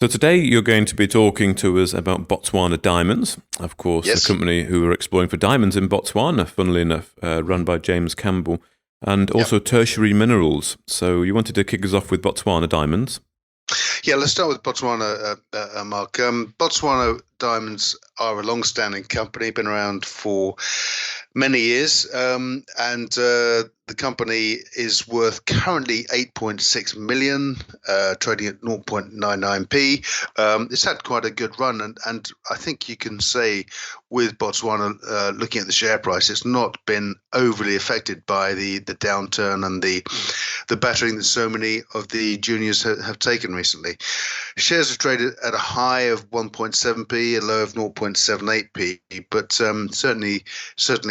So today you're going to be talking to us about Botswana Diamonds, of course, a Yes. company who are exploring for diamonds in Botswana, funnily enough, run by James Campbell, and Yeah. also tertiary minerals. So you wanted to kick us off with Botswana Diamonds. Yeah. Let's start with Botswana, Mark. Botswana Diamonds are a long-standing company, been around for many years, and the company is worth currently 8.6 million, trading at 0.99p. It's had quite a good run, and I think you can say with Botswana, looking at the share price, it's not been overly affected by the downturn and the battering that so many of the juniors have taken recently. Shares have traded at a high of 1.7p, a low of 0.78p, but certainly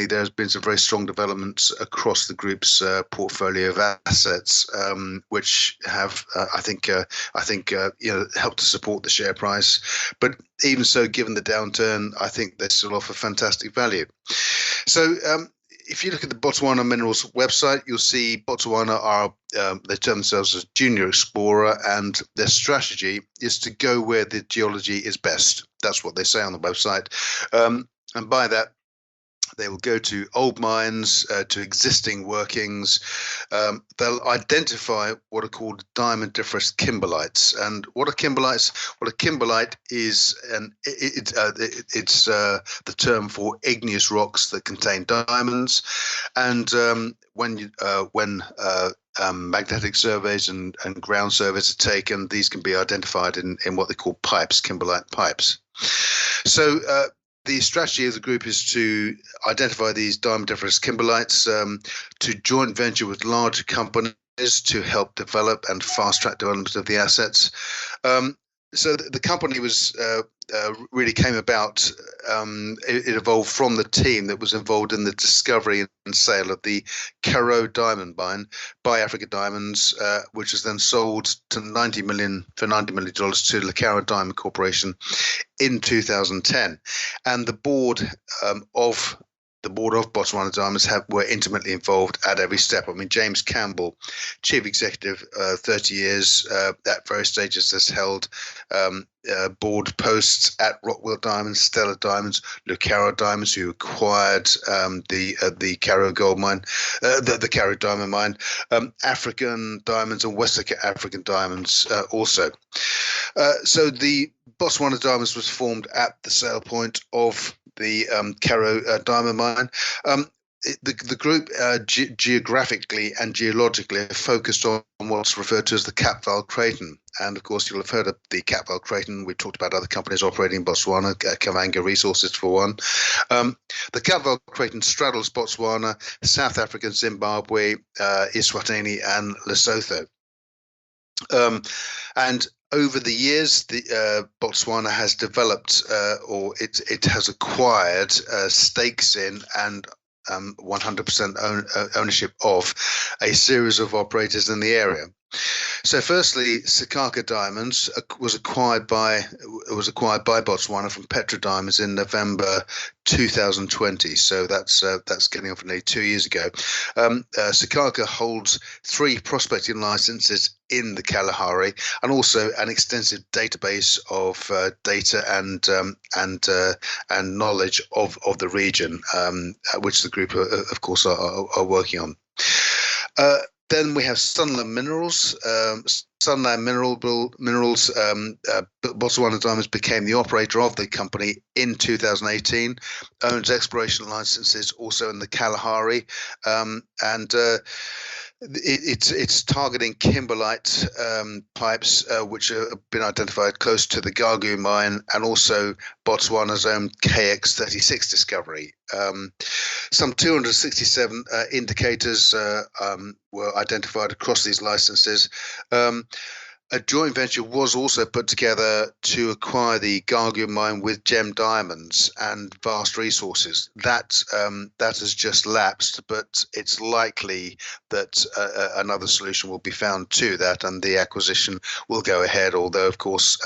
there has been some very strong developments across the group's portfolio of assets, which have, I think, helped to support the share price. But even so, given the downturn, I think they still offer fantastic value. So if you look at the Botswana Minerals website, you'll see Botswana are, they term themselves as junior explorer, and their strategy is to go where the geology is best. That's what they say on the website. And by that, they will go to old mines, to existing workings. They'll identify what are called diamondiferous kimberlites. And what are kimberlites? Well, a kimberlite is it's the term for igneous rocks that contain diamonds. And when magnetic surveys and ground surveys are taken, these can be identified in what they call pipes, kimberlite pipes. So the strategy of the group is to identify these diamondiferous kimberlites, to joint venture with larger companies to help develop and fast track development of the assets. So the company was really came about. It evolved from the team that was involved in the discovery and sale of the Karo diamond mine by Africa Diamonds, which was then sold to $90 million to the Karo Diamond Corporation in 2010. And the board of Botswana Diamonds were intimately involved at every step. I mean, James Campbell, chief executive, 30 years at various stages, has held board posts at Rockwell Diamonds, Stellar Diamonds, Lucaro Diamonds, who acquired the Karo gold mine, the Karo diamond mine, African Diamonds and West African Diamonds also. So the Botswana Diamonds was formed at the sale point of the Karo diamond mine. The group geographically and geologically are focused on what's referred to as the Capval Craton. And of course, you'll have heard of the Capval Craton. We've talked about other companies operating in Botswana, Kavanga Resources for one. The Capval Craton straddles Botswana, South Africa, Zimbabwe, Eswatini, and Lesotho. And over the years, the Botswana has developed, or it has acquired stakes in and 100% ownership of a series of operators in the area. So, firstly, Sakaka Diamonds was acquired by Botswana from Petra Diamonds in November 2020. So that's getting on for nearly 2 years ago. Sakaka holds 3 prospecting licenses in the Kalahari, and also an extensive database of data and knowledge of the region, which the group, of course, are working on. Then we have Sunland Minerals. Sunland Minerals, Botswana Diamonds became the operator of the company in 2018, owns exploration licenses also in the Kalahari, and it's targeting kimberlite pipes, which have been identified close to the Gagu mine, and also Botswana's own KX36 discovery. Some 267 indicators were identified across these licenses. A joint venture was also put together to acquire the Gagu mine with Gem Diamonds and Vast Resources. That has just lapsed, but it's likely that another solution will be found to that, and the acquisition will go ahead. Although of course,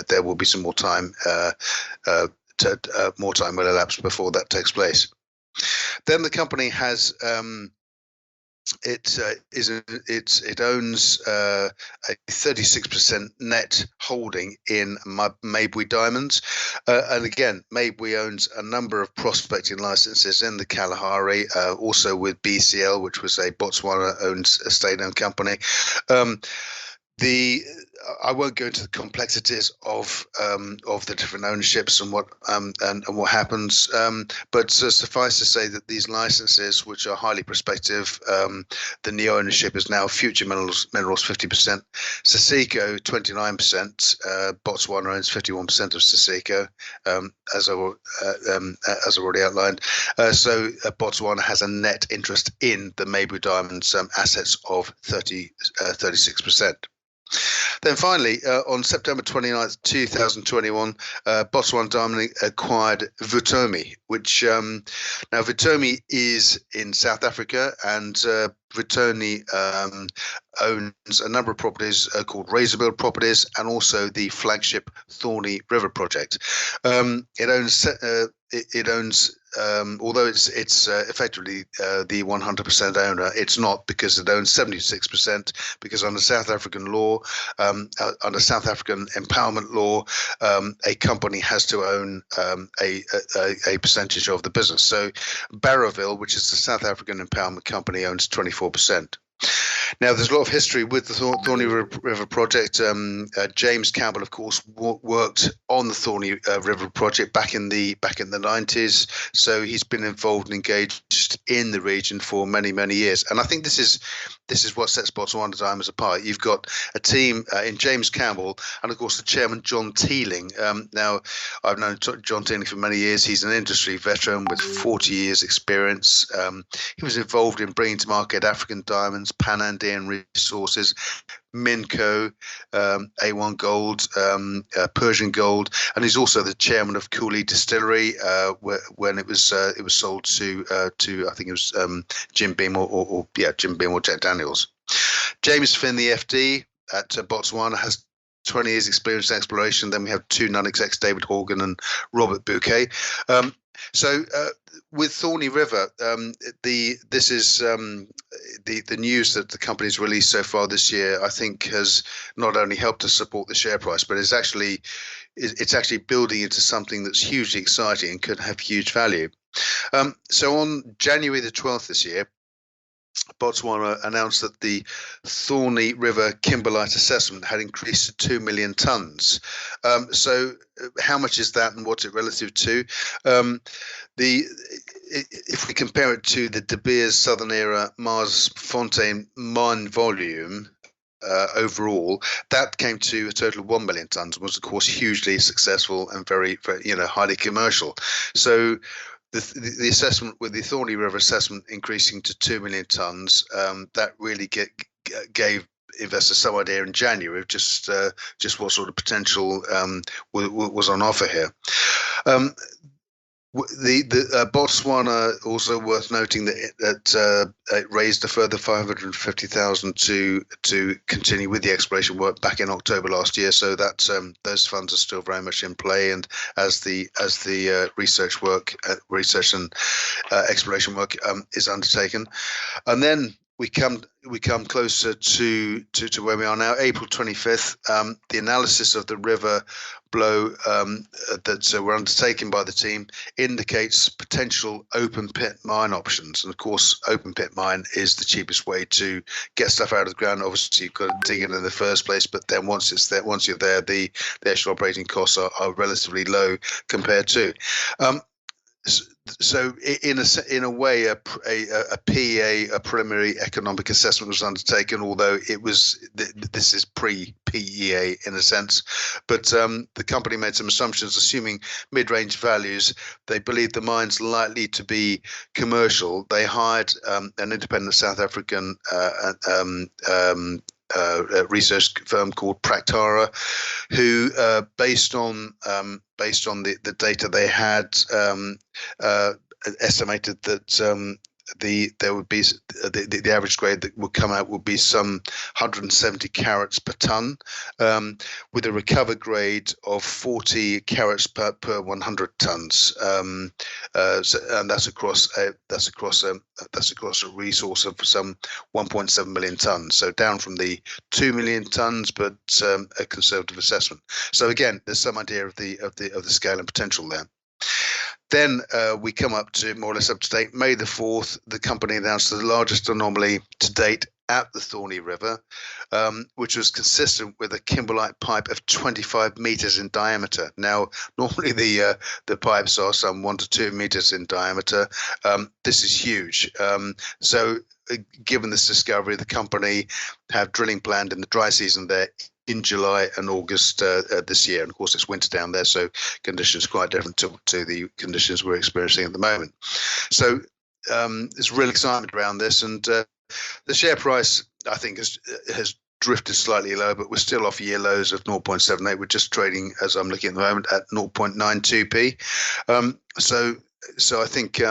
there will be some more time. More time will elapse before that takes place. Then the company has it owns a 36% net holding in Mabwe Diamonds, and again, Mabwe owns a number of prospecting licenses in the Kalahari, also with BCL, which was a Botswana-owned state-owned company. I won't go into the complexities of the different ownerships and what happens, but suffice to say that these licenses, which are highly prospective, the new ownership is now Future Minerals 50%, Saseko 29%. Botswana owns 51% of Saseko, as I already outlined. So Botswana has a net interest in the Mabwe Diamonds assets of 36%. Then finally, on September 29th, 2021, Botswana Diamond acquired Vutomi, which now Vutomi is in South Africa, and Vutomi owns a number of properties called Razorbill Properties, and also the flagship Thorney River project. It owns although it's effectively the 100% owner, it's not, because it owns 76%, because under South African law, under South African empowerment law, a company has to own a percentage of the business. So Barrowville, which is the South African empowerment company, owns 24%. Now, there's a lot of history with the Thorney River project. James Campbell, of course, worked on the Thorney River project back in the 90s. So he's been involved and engaged in the region for many, many years. And I think this is what sets Botswana Diamonds apart. You've got a team in James Campbell, and of course the chairman John Teeling. Now, I've known John Teeling for many years. He's an industry veteran with 40 years experience. He was involved in bringing to market African diamonds, Pan-Andean resources, Minco, A1 Gold, Persian Gold, and he's also the chairman of Cooley Distillery when it was sold to I think it was Jim Beam or Jim Beam or Jack Daniels. James Finn, the FD at Botswana, has 20 years experience in exploration. Then we have two non-execs, David Horgan and Robert Bouquet. So with Thorney River, this is the news that the company's released so far this year, I think, has not only helped to support the share price, but it's actually building into something that's hugely exciting and could have huge value. So on January the 12th this year, Botswana announced that the Thorney River kimberlite assessment had increased to 2 million tonnes. So how much is that, and what's it relative to? If we compare it to the De Beers Southern Era Mars Fontaine mine volume, overall, that came to a total of 1 million tonnes, and was of course hugely successful and very, very highly commercial. So the assessment with the Thorney River assessment increasing to 2 million tonnes, that really gave investors some idea in January of just what sort of potential was on offer here. The Botswana, also worth noting that it raised a further 550,000 to continue with the exploration work back in October last year. So that those funds are still very much in play, and as the research and exploration work is undertaken, and then we come closer to where we are now, April 25th. The analysis of the river blow that were undertaken by the team indicates potential open pit mine options. And of course, open pit mine is the cheapest way to get stuff out of the ground. Obviously, you've got to dig it in the first place, but then once you're there, the actual operating costs are relatively low compared to. So in a way, a PEA, a preliminary economic assessment, was undertaken, although this is pre-PEA in a sense. But the company made some assumptions, assuming mid-range values. They believe the mine's likely to be commercial. They hired an independent South African research firm called Practara, who based on the data they had, estimated that there would be the average grade that would come out would be some 170 carats per ton, with a recover grade of 40 carats per 100 tons. And that's across a resource of some 1.7 million tons. So down from the 2 million tons, but a conservative assessment. So again, there's some idea of the scale and potential there. Then we come up to more or less up to date. May the 4th, the company announced the largest anomaly to date at the Thorney River, which was consistent with a kimberlite pipe of 25 meters in diameter. Now, normally the pipes are some 1 to 2 meters in diameter. This is huge. So given this discovery, the company have drilling planned in the dry season there in July and August this year. And of course, it's winter down there, so conditions quite different to the conditions we're experiencing at the moment. So there's real excitement around this, and the share price, I think, has drifted slightly low, but we're still off year lows of 0.78. We're just trading, as I'm looking at the moment, at 0.92p. So I think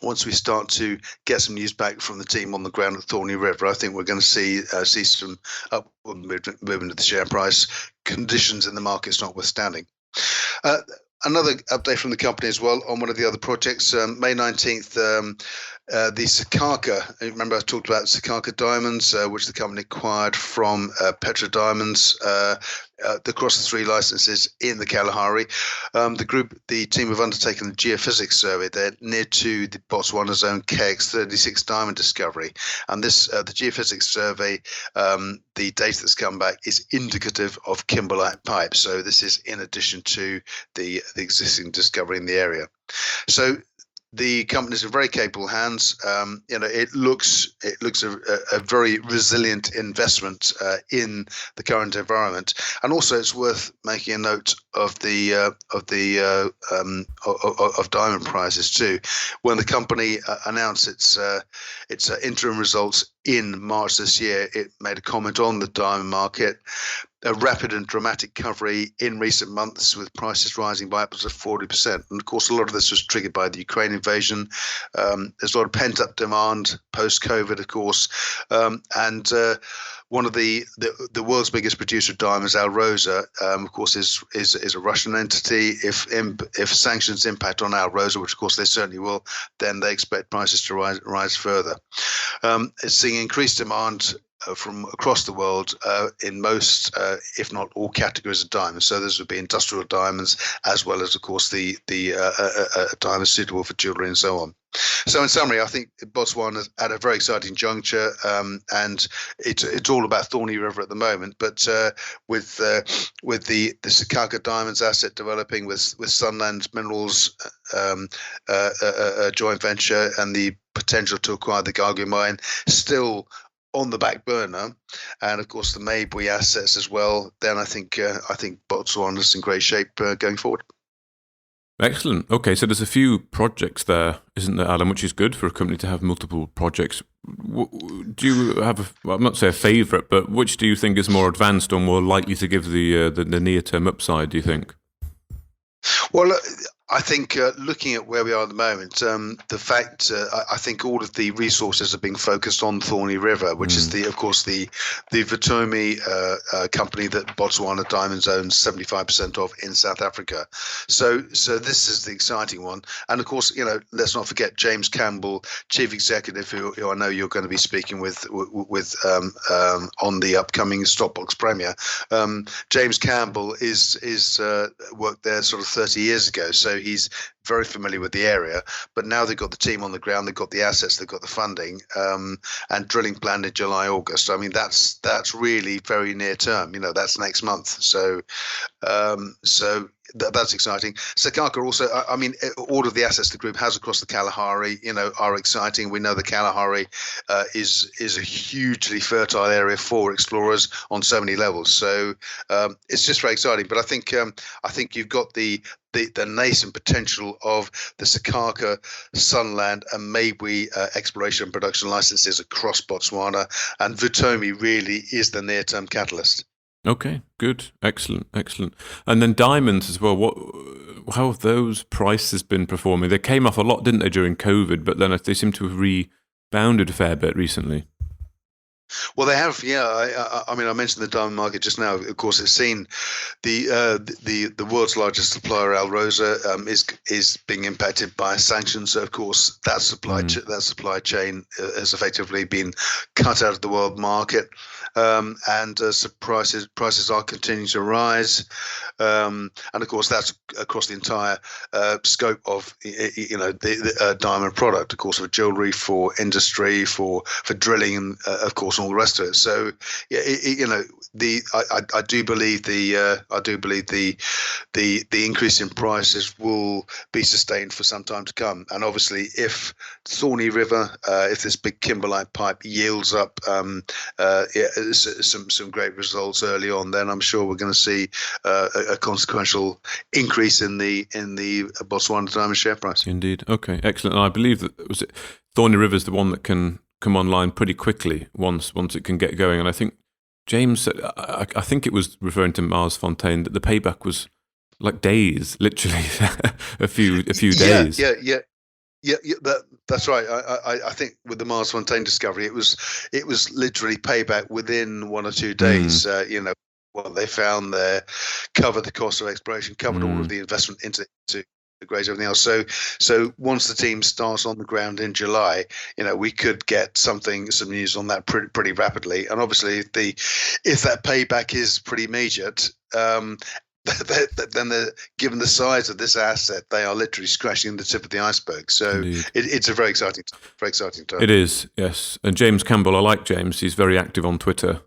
once we start to get some news back from the team on the ground at Thorney River, I think we're going to see some upward movement of the share price, conditions in the markets notwithstanding. Another update from the company as well on one of the other projects, May 19th, the Sakaka, remember I talked about Sakaka Diamonds, which the company acquired from Petra Diamonds, across the 3 licenses in the Kalahari. The team have undertaken the geophysics survey there near to the Botswana Zone KX36 diamond discovery. And this, the geophysics survey, the data that's come back is indicative of kimberlite pipe. So this is in addition to the existing discovery in the area. So the company's in very capable hands. It looks a very resilient investment in the current environment, and also it's worth making a note of of diamond prices too. When the company announced its interim results in March this year, it made a comment on the diamond market. A rapid and dramatic recovery in recent months, with prices rising by upwards of 40%. And of course, a lot of this was triggered by the Ukraine invasion. There's a lot of pent-up demand post-COVID, of course. And one of the world's biggest producer of diamonds, Alrosa, of course, is a Russian entity. If sanctions impact on Alrosa, which of course they certainly will, then they expect prices to rise further. It's seeing increased demand from across the world in most, if not all, categories of diamonds. So this would be industrial diamonds, as well as, of course, the diamonds suitable for jewelry and so on. So in summary, I think Botswana's at a very exciting juncture, and it's all about Thorney River at the moment. But with the Sakaka Diamonds asset developing with Sunland Minerals, a joint venture, and the potential to acquire the Gagu mine still on the back burner, and of course the Maybui assets as well, then I think Botswana's in great shape going forward. Excellent. Okay, so there's a few projects there, isn't there, Alan, which is good for a company to have multiple projects. Do you have, I'm not saying a favourite, but which do you think is more advanced or more likely to give the near-term upside, do you think? Well, I think looking at where we are at the moment, the fact I think all of the resources are being focused on Thorney River, which is of course the Vitomi company that Botswana Diamonds owns 75% of in South Africa. So this is the exciting one, and of course, let's not forget James Campbell, Chief Executive, who I know you're going to be speaking with on the upcoming Stockbox premiere. James Campbell is worked there sort of 30 years ago, so he's very familiar with the area. But now they've got the team on the ground, they've got the assets, they've got the funding, and drilling planned in July, August. I mean, that's really very near term. That's next month. So that's exciting. Sakaka also, I mean, all of the assets the group has across the Kalahari, are exciting. We know the Kalahari is a hugely fertile area for explorers on so many levels. So it's just very exciting. But I think you've got the nascent potential of the Sakaka, Sunland, and Maybui exploration and production licenses across Botswana, and Vitomi really is the near-term catalyst. Okay, good, excellent. And then diamonds as well. how have those prices been performing? They came off a lot, didn't they, during COVID? But then they seem to have rebounded a fair bit recently. Well, they have, yeah. I mean, I mentioned the diamond market just now. Of course, it's seen the world's largest supplier, Alrosa, is being impacted by sanctions. So, of course, that supply chain has effectively been cut out of the world market, and so prices are continuing to rise. And of course, that's across the entire scope of the diamond product. Of course, for jewelry, for industry, for drilling, and of course, and all the rest of it. So, yeah, I do believe the increase in prices will be sustained for some time to come. And obviously, if Thorny River, if this big kimberlite pipe yields up some great results early on, then I'm sure we're going to see a consequential increase in the Botswana Diamond share price. Indeed. Okay, excellent. And I believe that Thorny River is the one that can come online pretty quickly once it can get going. And I think James said, I think it was referring to Mars Fontaine, that the payback was like days, literally a few days. Yeah. That's right. I think with the Mars Fontaine discovery, it was literally payback within 1 or 2 days. What they found there covered the cost of exploration, covered all of the investment into the grades, everything else. So once the team starts on the ground in July, we could get some news on that pretty rapidly. And obviously, if that payback is pretty immediate, then given the size of this asset, they are literally scratching the tip of the iceberg. So it's a very exciting time. It is, yes. And James Campbell, I like James. He's very active on Twitter,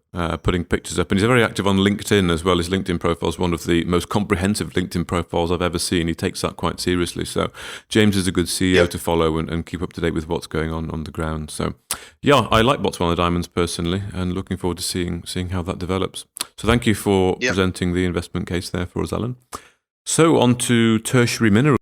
putting pictures up. And he's very active on LinkedIn as well. His LinkedIn profile is one of the most comprehensive LinkedIn profiles I've ever seen. He takes that quite seriously. So James is a good CEO to follow and keep up to date with what's going on the ground. So yeah, I like Botswana Diamonds personally, and looking forward to seeing how that develops. So thank you for presenting the investment case there for us, Alan. So on to tertiary minerals.